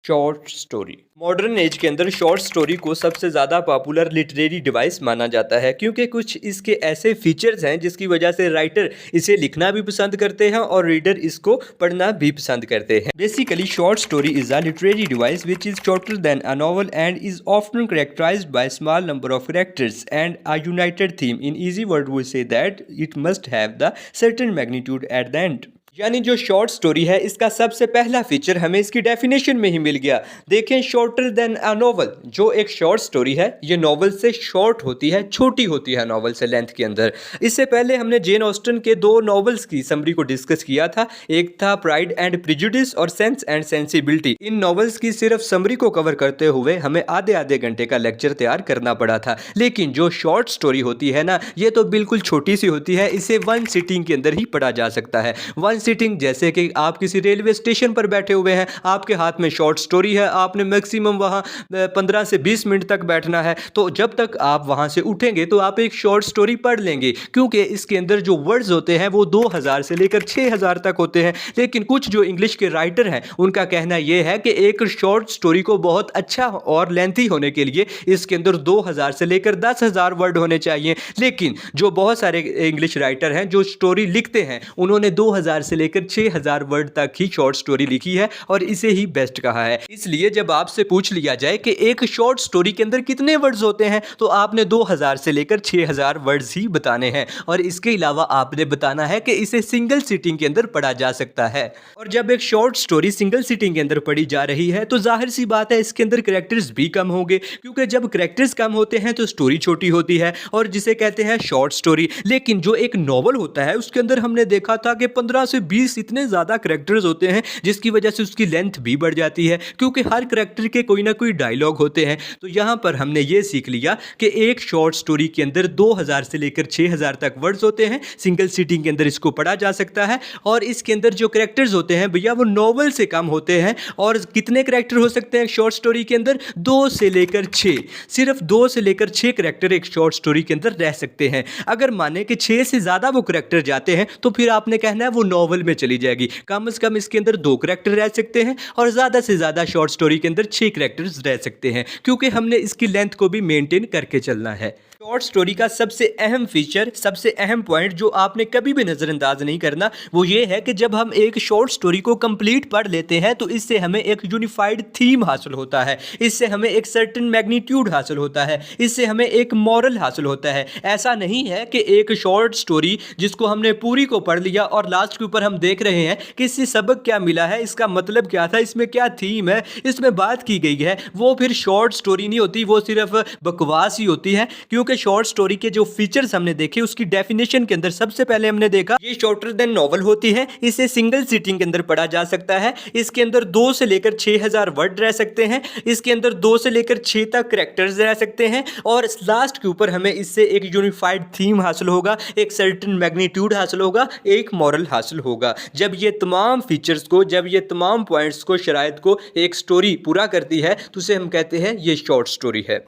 Short story. Modern age के अंदर short story को सबसे ज़्यादा पॉपुलर लिटरेरी डिवाइस माना जाता है क्योंकि कुछ इसके ऐसे फीचर्स हैं जिसकी वजह से राइटर इसे लिखना भी पसंद करते हैं और रीडर इसको पढ़ना भी पसंद करते हैं। Basically short story is a literary device which is shorter than a novel and is often characterized by small number of characters and a united theme. In easy word we say that it must have the certain magnitude at the end. यानी जो short story है इसका सबसे पहला feature हमें इसकी definition में ही मिल गया। देखें, शॉर्टर देन अ नॉवल, जो एक शॉर्ट स्टोरी है ये नॉवल से शॉर्ट होती है, छोटी होती है नॉवल से लेंथ के अंदर। इससे पहले हमने जेन ऑस्टन के दो नॉवेल्स की समरी को डिस्कस किया था, एक था प्राइड एंड प्रेजुडिस और sense and sensibility. In novels की सिर्फ समरी को कवर करते हुए हमें आधे आधे घंटे का लेक्चर तैयार करना पड़ा था। लेकिन जो शॉर्ट स्टोरी होती है ना, ये तो बिल्कुल छोटी सी होती है, इसे वन सिटिंग के अंदर ही पढ़ा जा सकता है। वन सिटिंग जैसे कि आप किसी रेलवे स्टेशन पर बैठे हुए हैं, आपके हाथ में शॉर्ट स्टोरी है, आपने मैक्सिमम वहां 15 से 20 मिनट तक बैठना है, तो जब तक आप वहां से उठेंगे तो आप एक शॉर्ट स्टोरी पढ़ लेंगे, क्योंकि इसके अंदर जो वर्ड्स होते हैं वो 2000 से लेकर 6000 तक होते हैं। लेकिन कुछ जो इंग्लिश के राइटर हैं उनका कहना यह है कि एक शॉर्ट स्टोरी को बहुत अच्छा और लेंथी होने के लिए इसके अंदर 2000 से लेकर 10,000 वर्ड होने चाहिए। लेकिन जो बहुत सारे इंग्लिश राइटर हैं जो स्टोरी लिखते हैं उन्होंने 2000 से लेकर 6000 वर्ड तक ही शॉर्ट स्टोरी लिखी है और इसे ही बेस्ट कहा है। इसलिए जब आपसे पूछ लिया जाए कि एक शॉर्ट स्टोरी के अंदर कितने वर्ड्स होते हैं तो आपने 2000 से लेकर 6000 वर्ड्स ही बताने हैं, और इसके अलावा आपने बताना है कि इसे सिंगल सिटिंग के अंदर पढ़ा जा सकता है। और जब एक शॉर्ट स्टोरी सिंगल सिटिंग के अंदर पढ़ी जा रही है तो जाहिर सी बात है इसके अंदर कैरेक्टर्स भी कम होंगे, क्योंकि जब कैरेक्टर्स कम होते हैं तो स्टोरी छोटी होती है और जिसे कहते हैं शॉर्ट स्टोरी। लेकिन जो एक नॉवल होता है उसके अंदर हमने देखा था कि 15 से 20 इतने ज़्यादा करैक्टर्स होते हैं जिसकी वजह से उसकी लेंथ भी बढ़ जाती है, क्योंकि हर करैक्टर के कोई ना कोई डायलॉग होते हैं। तो यहाँ पर हमने ये सीख लिया कि एक शॉर्ट स्टोरी के अंदर 2000 से लेकर 6000 तक वर्ड्स होते हैं, सिंगल सीटिंग के अंदर इसको पढ़ा जा सकता है। और इसके अंदर जो करैक्टर्स होते हैं भैया वो नॉवल से कम होते हैं। और कितने करैक्टर हो सकते हैं शॉर्ट स्टोरी के अंदर? 2 से लेकर 6, सिर्फ 2 से लेकर 6 करैक्टर एक शॉर्ट स्टोरी के अंदर रह सकते हैं। अगर माने कि 6 से ज़्यादा वो करैक्टर जाते हैं तो फिर आपने कहना है वो नॉवल में चली जाएगी। कम से कम इसके अंदर 2 करैक्टर रह सकते हैं और ज़्यादा से ज़्यादा शॉर्ट स्टोरी के अंदर 6 करैक्टर्स रह सकते हैं, क्योंकि हमने इसकी लेंथ को भी मेंटेन करके चलना है। शॉर्ट स्टोरी का सबसे अहम फीचर, सबसे अहम पॉइंट जो आपने कभी भी नज़रअंदाज नहीं करना वो ये है कि जब हम एक शॉर्ट स्टोरी को कंप्लीट पढ़ लेते हैं तो इससे हमें एक यूनिफाइड थीम हासिल होता है, इससे हमें एक सर्टेन मैग्नीट्यूड हासिल होता है, इससे हमें एक मॉरल हासिल होता है। ऐसा नहीं है कि एक शॉर्ट स्टोरी जिसको हमने पूरी को पढ़ लिया और लास्ट के ऊपर हम देख रहे हैं कि इससे सबक क्या मिला है, इसका मतलब क्या था, इसमें क्या थीम है, इसमें बात की गई है, वो फिर शॉर्ट स्टोरी नहीं होती, वो सिर्फ बकवास ही होती है। क्योंकि शॉर्ट स्टोरी के जो फीचर्स हमने देखे उसकी डेफिनेशन के अंदर सबसे पहले हमने देखा ये शॉर्टर देन नॉवल होती है, इसे सिंगल सीटिंग के अंदर पढ़ा जा सकता है, इसके अंदर 2 से लेकर 6000 वर्ड रह सकते हैं, इसके अंदर 2 से लेकर 6 तक कैरेक्टर्स रह सकते हैं, और लास्ट के ऊपर हमें इससे एक यूनिफाइड थीम हासिल होगा, एक सर्टेन मैग्नीट्यूड हासिल होगा, एक मॉरल हासिल होगा। जब ये तमाम फीचर्स को, जब ये तमाम पॉइंट्स को, शराइत को एक स्टोरी पूरा करती है तो उसे हम कहते हैं ये शॉर्ट स्टोरी है।